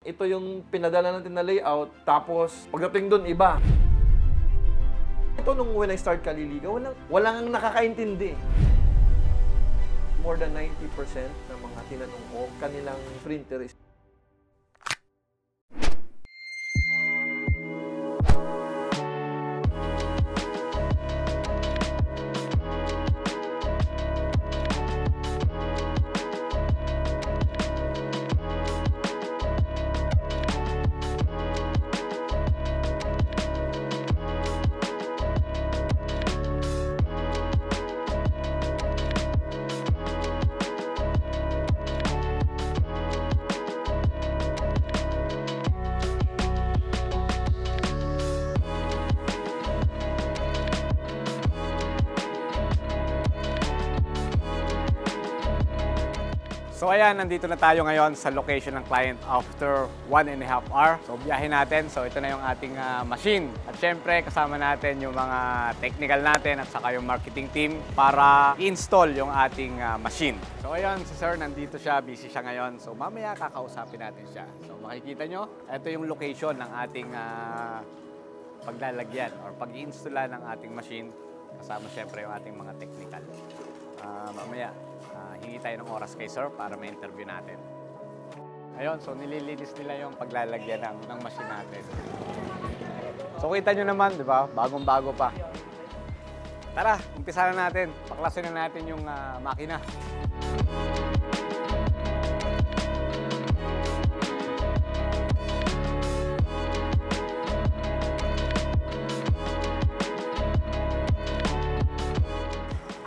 Ito yung pinadala natin na layout, tapos pagdating doon, iba. Ito nung when I start Kaliliga, walang nakakaintindi. More than 90% ng mga tinanong ko, kanilang printer is So ayan, nandito na tayo ngayon sa location ng client after 1.5 hour. So biyahe natin. So ito na yung ating machine. At syempre kasama natin yung mga technical natin at saka yung marketing team para i-install yung ating machine. So ayan, si sir nandito siya, busy siya ngayon. So mamaya kakausapin natin siya. So makikita nyo, ito yung location ng ating paglalagyan or pag-i-install ng ating machine. Kasama syempre yung ating mga technical. Mamaya, hingi tayo ng oras kay sir para ma-interview natin. Ayun, so nililinis nila yung paglalagyan ng machine natin. So kita nyo naman, di ba? Bagong-bago pa. Tara, umpisa na natin. Paklasin na natin yung makina.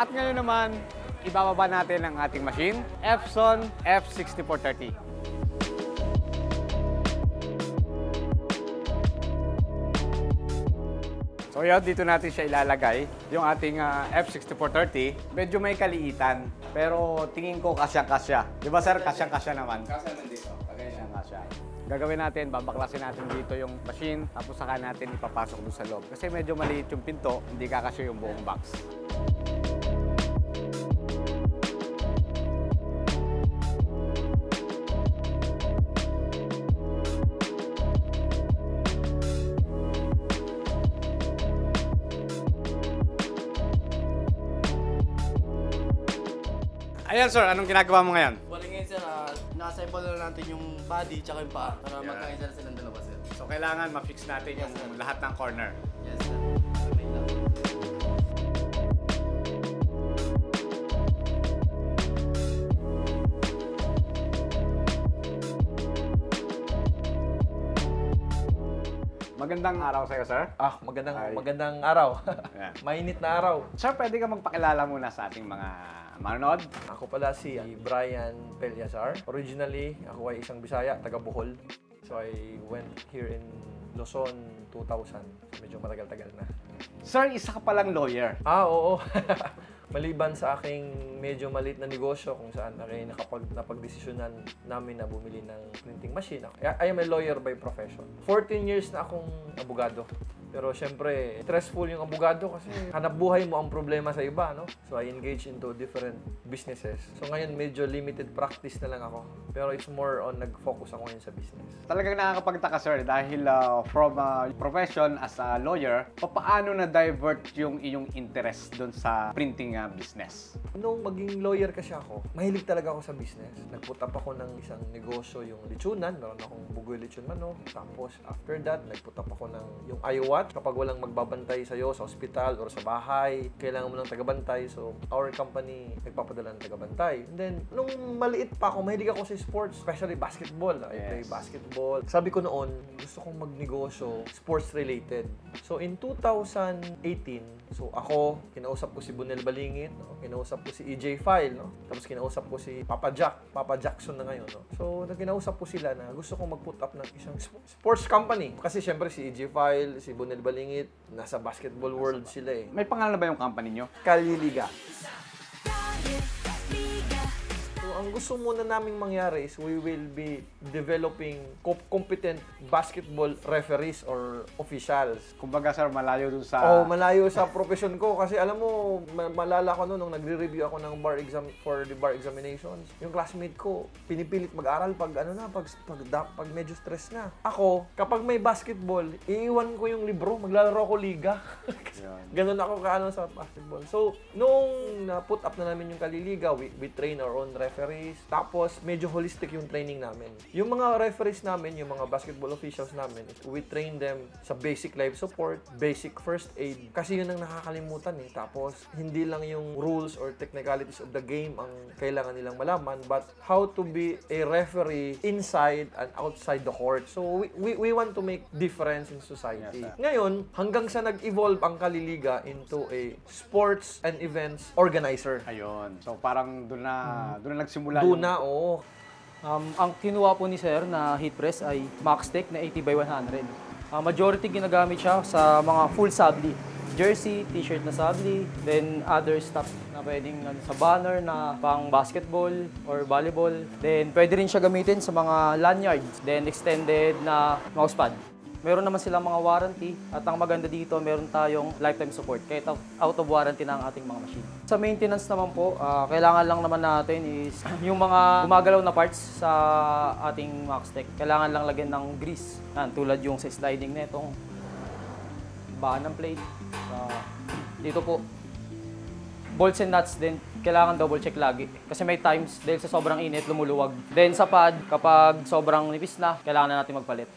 At ngayon naman, ibababa natin ang ating machine, Epson F6430. So yun, dito natin siya ilalagay. Yung ating F6430, medyo may kaliitan, pero tingin ko kasyang-kasya. Di ba sir, kasyang-kasya naman? Kasya nandito. Kasyang-kasya. Gagawin natin, babaklasin natin dito yung machine, tapos saka natin ipapasok doon sa loob. Kasi medyo maliit yung pinto, hindi kakasya yung buong box. Ayan sir, anong ginagawa mo ngayon? Bali ngayon sir, naka-assemble na natin yung body tsaka yung paa para magkaisa na silang dalawa sir. So kailangan ma-fix natin yung lahat ng corner. Yes sir. Okay lang. Magandang araw sa'yo sir. magandang araw. Yeah. Mainit na araw. Sir, pwede ka magpakilala muna sa ating mga manonood? Ako pala si Brian Pelyazar. Originally, ako ay isang Bisaya, taga Bohol. So I went here in Luzon 2000. Medyo matagal-tagal na. Sir, isa ka palang lawyer. Oo. Maliban sa aking medyo maliit na negosyo kung saan napagdesisyonan namin na bumili ng printing machine. I am a lawyer by profession. 14 years na akong abogado. Pero syempre, stressful yung abogado kasi hanap buhay mo ang problema sa iba, no? So I engage into different businesses. So ngayon medyo limited practice na lang ako. Pero it's more on nag-focus ako ngayon sa business. Talagang nakakapagtaka sir dahil from profession as a lawyer, paano na-divert yung iyong interest doon sa printing business? Nung maging lawyer kasi ako, mahilig talaga ako sa business. Nag-put up ako ng isang negosyo, yung lechonan. Meron akong Bugoy Lechon Manok. Tapos after that, nag-put up ako ng yung IOWAT. Kapag walang magbabantay sa'yo sa ospital or sa bahay, kailangan mo ng tagabantay. So, our company nagpapadala ng tagabantay. And then, nung maliit pa ako, mahilig ako sa sports, especially basketball. I play basketball. Sabi ko noon, gusto kong magnegosyo, sports-related. So, in 2018, so ako, kinausap ko si Bunel Balingit, no? Kinausap ko si EJ File, no? Tapos kinausap ko si Papa Jackson na ngayon. No? So, kinausap ko sila na gusto kong mag-put up ng isang sports company. Kasi syempre si EJ File, si Bunel Balingit, nasa basketball world sila eh. May pangalan na ba yung company nyo? Kaliliga. So, ang gusto muna naming mangyari is we will be developing competent basketball referees or officials. Kumbaga sir, malayo dun sa... Malayo sa profession ko kasi alam mo, malala ko nung nagre-review ako ng bar exam for the bar examinations. Yung classmate ko, pinipilit mag-aral pag medyo stress na. Ako, kapag may basketball, iiwan ko yung libro, maglalaro ako liga. Ganun ako kaano sa basketball. So, nung na-put up na namin yung kaliliga, we train our own referees. Tapos, medyo holistic yung training namin. Yung mga referees namin, yung mga basketball officials namin, we train them sa basic life support, basic first aid. Kasi yun ang nakakalimutan eh. Tapos, hindi lang yung rules or technicalities of the game ang kailangan nilang malaman, but how to be a referee inside and outside the court. So, we want to make difference in society. Yes, ngayon, hanggang sa nag-evolve ang kaliliga into a sports and events organizer. Ayun. So parang doon na nagsimula Doon na, oo. Ang kinuha po ni Sir na heat press ay Maxtec na 80x100. Majority ginagamit siya sa mga full sabli. Jersey, t-shirt na sabli, then other stuff na pwedeng sa banner na pang basketball or volleyball. Then pwede rin siya gamitin sa mga lanyards, then extended na mousepad. Meron naman silang mga warranty at ang maganda dito, meron tayong lifetime support kahit out of warranty na ang ating mga machine. Sa maintenance naman po, kailangan lang naman natin is yung mga gumagalaw na parts sa ating Maxtec, kailangan lang lagyan ng grease. Tulad yung sa sliding na itong bahan ng plate. Dito po, bolts and nuts din, kailangan double check lagi. Kasi may times, dahil sa sobrang init, lumuluwag. Then sa pad, kapag sobrang nipis na, kailangan na natin magpalit.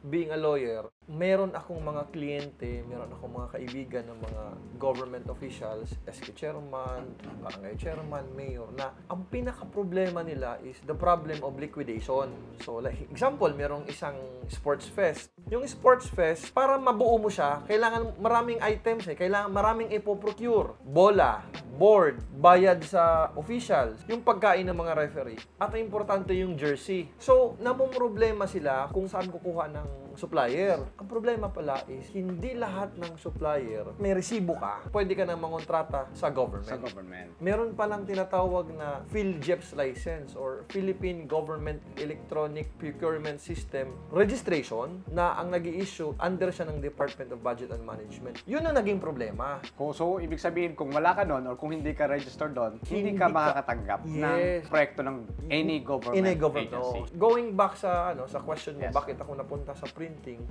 Being a lawyer, meron akong mga kliyente, meron akong mga kaibigan ng mga government officials, SK chairman, barangay chairman, mayor, na ang pinaka-problema nila is the problem of liquidation. So, like example, merong isang sports fest. Yung sports fest, para mabuo mo siya, kailangan maraming items kailangan maraming ipoprocure. Bola, board, bayad sa officials, yung pagkain ng mga referee, at ang importante yung jersey. So, namumroblema sila kung saan kukuha ng supplier. Ang problema pala is, hindi lahat ng supplier, may resibo ka, pwede ka nang mangontrata sa government. sa government. Meron palang tinatawag na PhilGEPS license or Philippine Government Electronic Procurement System registration na ang nag-i-issue under siya ng Department of Budget and Management. Yun ang naging problema. So, ibig sabihin, kung wala ka doon or kung hindi ka registered doon, hindi ka makakatanggap ng proyekto ng any government agency. Going back sa sa question mo, Yes. bakit ako napunta sa printing?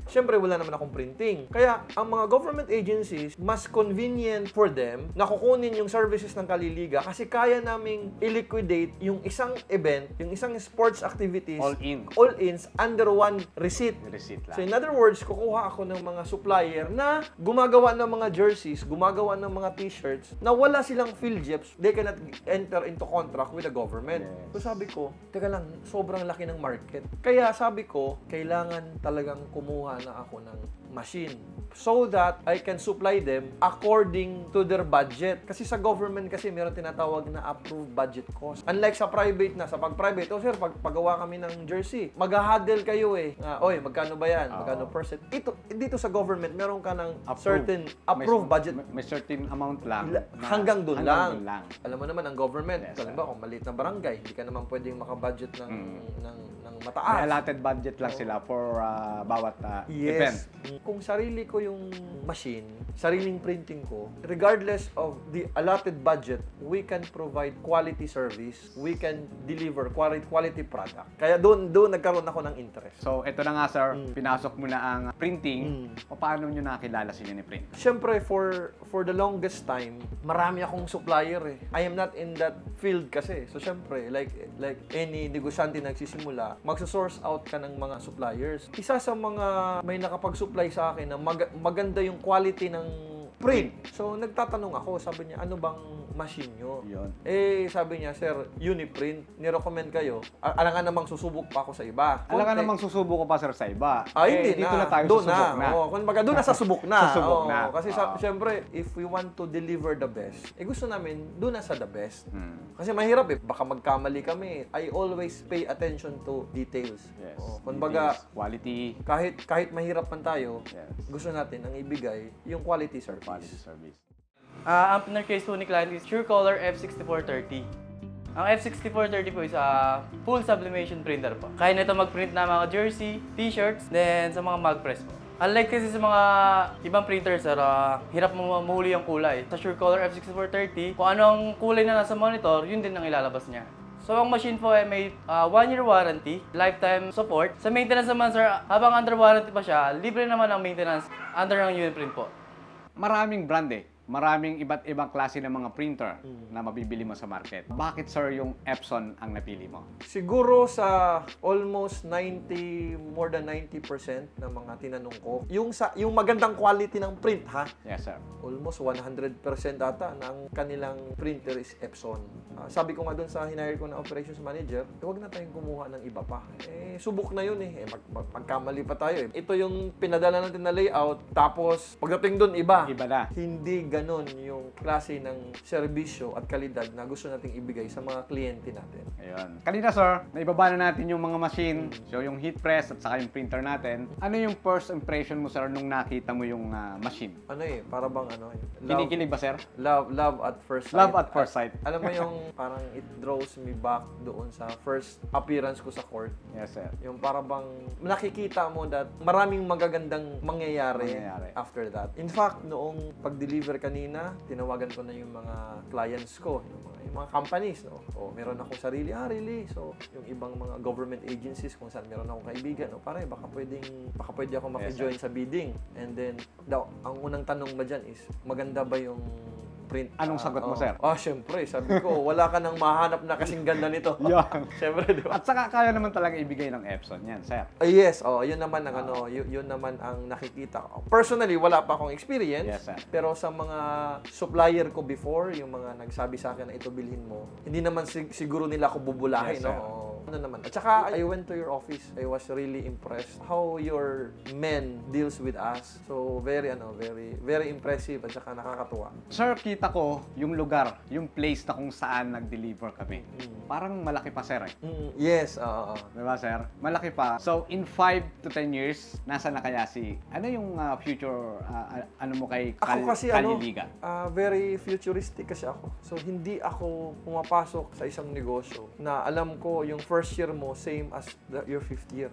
Siyempre, wala naman akong printing. Kaya, ang mga government agencies, mas convenient for them na kukunin yung services ng Kaliliga kasi kaya naming i-liquidate yung isang event, yung isang sports activities, all-ins under one receipt. Receipt lang. So, in other words, kukuha ako ng mga supplier na gumagawa ng mga jerseys, gumagawa ng mga t-shirts na wala silang PhilGEPS, they cannot enter into contract with the government. Yes. So, sabi ko, teka lang, sobrang laki ng market. Kaya sabi ko, kailangan talagang kumuha na ako ng machine so that I can supply them according to their budget. Kasi sa government kasi meron tinatawag na approved budget cost. Unlike sa private na, sa pag-private, sir, paggawa kami ng jersey, mag-huddle kayo oy, magkano ba yan? Magkano percent? Dito sa government, meron ka ng certain approved budget. May certain amount lang. Hanggang doon lang. lang. Alam mo naman, ang government, Yes, halimbawa, kung maliit na barangay, hindi ka naman pwedeng makabudget ng May mataas. allotted budget lang sila for bawat event. Yes. Kung sarili ko yung machine, sariling printing ko, regardless of the allotted budget, we can provide quality service, we can deliver quality product. Kaya doon nagkaroon ako ng interest. So, ito na nga sir, pinasok mo na ang printing. Paano nyo nakilala si Uniprint? Siyempre, for the longest time, marami akong supplier I am not in that field kasi. So, siyempre, like any negosyante nagsisimula, magsa-source out ka ng mga suppliers. Isa sa mga may nakapag-supply sa akin na maganda yung quality ng print. So, nagtatanong ako, sabi niya, ano bang machine nyo? Yun. Sabi niya, sir, Uniprint, nirecommend kayo. Alangan namang susubok pa ako sa iba. Alam ka namang susubo ko pa sir sa iba. Hindi dito na. na tayo Doon susubok na. Kumbaga, doon na sa subok na. Susubok na. Kasi siyempre, if we want to deliver the best, gusto namin doon na sa the best. Kasi mahirap baka magkamali kami. I always pay attention to details. Yes. Kumbaga, Details, quality. kahit mahirap man tayo, Yes. gusto natin ang ibigay yung quality service. Quality service. Ang pinag-case po ni client is True Color F6430. Ang F6430 po is full sublimation printer po. Kaya nito mag-print na mga jersey, t-shirts, then sa mga mag press po. Unlike kasi sa mga ibang printers, sir, hirap mo mahuli yung kulay. Sa SureColor F6430, kung ano ang kulay na nasa monitor, yun din ang ilalabas niya. So, ang machine po ay may 1-year warranty, lifetime support. Sa maintenance naman, sir, habang under warranty pa siya, libre naman ang maintenance under ng Uniprint po. Maraming brand maraming iba't ibang klase ng mga printer na mabibili mo sa market. Bakit, sir, yung Epson ang napili mo? Siguro sa almost more than 90% ng mga tinanong ko, yung magandang quality ng print, ha? Yes, sir. Almost 100% ata na ang kanilang printer is Epson. Sabi ko nga doon sa hinire ko na operations manager, huwag na tayong kumuha ng iba pa. Subok na yun magkamali pa tayo. Ito yung pinadala natin na layout, tapos pagdating doon iba. Iba na. Hindi ganon yung klase ng serbisyo at kalidad na gusto nating ibigay sa mga kliyente natin. Ayun. Kanina, sir, naibaba na natin yung mga machine, so yung heat press at saka yung printer natin. Ano yung first impression mo, sir, nung nakita mo yung machine? Para bang Kinikilig ba, sir? Love at first sight. Love at first sight. Alam mo yung parang it draws me back doon sa first appearance ko sa court. Yes, sir. Yung para bang nakikita mo that maraming magagandang mangyayari after that. In fact, noong pag-deliver kanina, tinawagan ko na yung mga clients ko, yung mga companies, no? O meron akong sarili, really? So, yung ibang mga government agencies kung saan meron akong kaibigan, pare, baka pwede ako maki-join sa bidding. And then, ang unang tanong ba dyan is, maganda ba yung print? Anong sagot mo, sir? Syempre. Sabi ko, wala ka nang mahanap na kasing ganda nito. Yan. Syempre, di ba? At saka kaya naman talaga ibigay ng Epson yan, sir. Yes, yun naman ang yun naman ang nakikita ko. Personally, wala pa akong experience. Yes, sir. Pero sa mga supplier ko before, yung mga nagsabi sa akin na ito bilhin mo, hindi naman siguro nila ako bubulahin, Yes, sir. no? Ano naman. At saka, I went to your office. I was really impressed how your men deals with us. So, very very impressive at saka nakakatuwa. Sir, kita ko yung lugar, yung place na kung saan nag-deliver kami. Parang malaki pa, sir. Yes, Diba, sir? Malaki pa. So, in 5 to 10 years, nasa na kaya ano yung future, ano mo kay Ako kasi Kaliliga? very futuristic kasi ako. So, hindi ako pumapasok sa isang negosyo na alam ko yung first year mo same as your fifth year.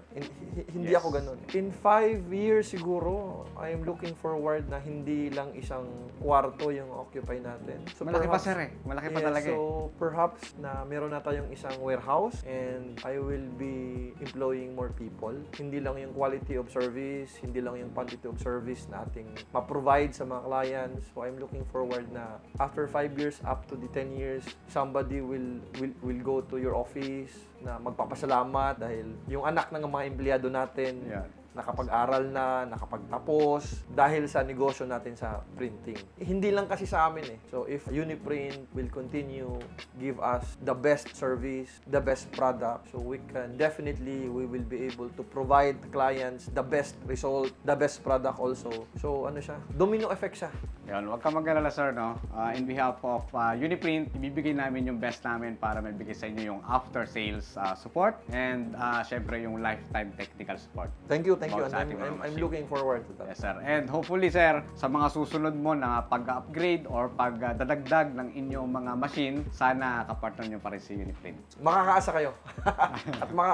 Hindi Yes. ako ganun. In 5 years siguro, I am looking forward na hindi lang isang kwarto yung occupy natin. So, Malaki pa, sir, Malaki pa talaga, So, perhaps na meron na tayong isang warehouse and I will be employing more people. Hindi lang yung quality of service, hindi lang yung quantity of service na ating ma-provide sa mga clients. So, I'm looking forward na after 5 years, up to the 10 years, somebody will go to your office na magpapasalamat dahil yung anak ng mga empleyado natin nakapag-aral na, nakapagtapos dahil sa negosyo natin sa printing. Hindi lang kasi sa amin So if Uniprint will continue give us the best service, the best product, so we will be able to provide the clients the best result, the best product also. So domino effect siya. Yan, huwag ka mag-alala, sir, no? In behalf of Uniprint, ibibigay namin yung best namin para maibigay sa inyo yung after-sales support and syempre yung lifetime technical support. Thank you. About sa ating mga I'm machine. looking forward to that. Yes, sir. And hopefully, sir, sa mga susunod mo na pag-upgrade or pagdadagdag ng inyong mga machine, sana kapartner nyo pa rin si Uniprint. Makakaasa kayo.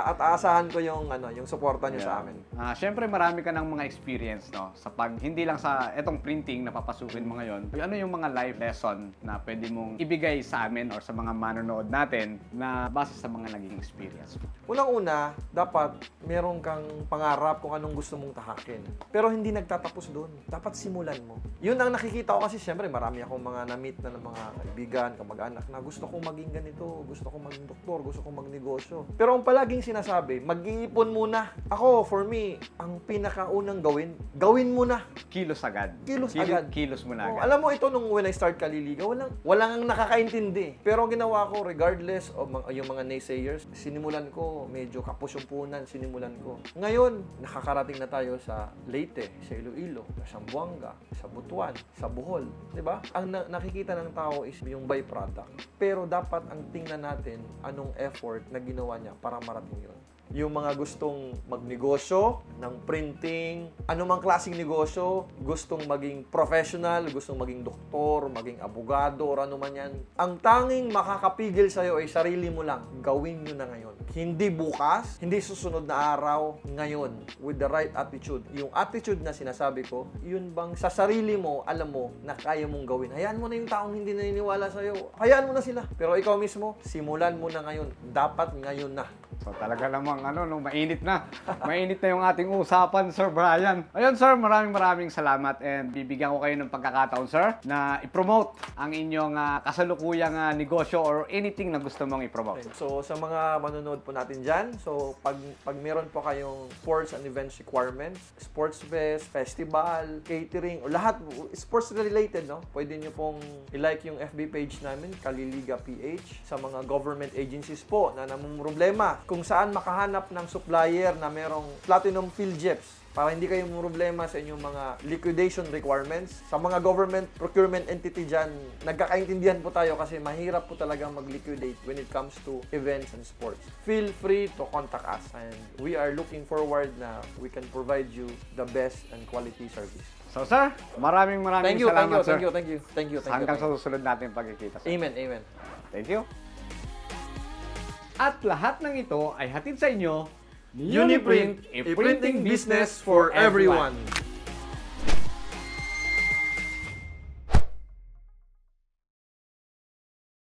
at aasahan ko yung suporta niyo sa amin. Syempre, marami ka ng mga experience, no? Hindi lang sa etong printing na papasukin mo ngayon. Ano yung mga life lesson na pwede mong ibigay sa amin or sa mga manonood natin na base sa mga naging experience mo? Unang-una, dapat meron kang pangarap kung anong gusto mong tahakin. Pero hindi nagtatapos doon. Dapat simulan mo. Yun ang nakikita ko kasi siyempre marami akong mga na-meet na ng mga kaibigan, kamag-anak na gusto kong maging ganito, gusto kong maging doktor, gusto kong magnegosyo. Pero ang palaging sinasabi, mag-iipon muna. Ako, for me, ang pinakaunang gawin mo na. Kilos agad. Kilos mo na agad. Alam mo ito when I start Kaliliga, walang nakakaintindi. Pero ang ginawa ko, regardless of yung mga naysayers, sinimulan ko, medyo kapusumpunan, sinimulan ko. Ngayon, nakakarating na tayo sa Leyte, sa Iloilo, sa Zamboanga, sa Butuan, sa Bohol. Diba? Ang nakikita ng tao is yung byproduct. Pero dapat ang tingnan natin anong effort na ginawa niya para marating yun. yung mga gustong magnegosyo ng printing, anumang klaseng negosyo, gustong maging professional, gustong maging doktor, maging abogado, or ano man yan. Ang tanging makakapigil sa'yo ay sarili mo lang. Gawin nyo na ngayon. Hindi bukas, hindi susunod na araw, ngayon. With the right attitude. Yung attitude na sinasabi ko, yun bang sa sarili mo, alam mo na kaya mong gawin. Hayaan mo na yung taong hindi naniniwala sa'yo. Hayaan mo na sila. Pero ikaw mismo, simulan mo na ngayon. Dapat ngayon na. So talaga namang mainit na. Mainit na yung ating usapan, Sir Brian. Ayun, sir, maraming salamat and bibigyan ko kayo ng pagkakataon, sir, na i-promote ang inyong kasalukuyang negosyo or anything na gusto mong i-promote. Okay. So, sa mga manonood po natin dyan, so pag meron po kayong sports and events requirements, sports fest, festival, catering, o lahat, sports related, no? Pwede nyo pong i-like yung FB page namin, Kaliliga PH, sa mga government agencies po na namumroblema kung saan makahanap ng supplier na merong platinum PhilJeps para hindi kayo problema sa inyong mga liquidation requirements. Sa mga government procurement entity dyan, nagkakaintindihan po tayo kasi mahirap po talaga mag-liquidate when it comes to events and sports. Feel free to contact us and we are looking forward na we can provide you the best and quality service. So, sir, maraming salamat, sir. Thank you. Hanggang sa susunod natin pagkikita, sir. Amen. Thank you. At lahat ng ito ay hatid sa inyo ni Uniprint, a printing business for everyone.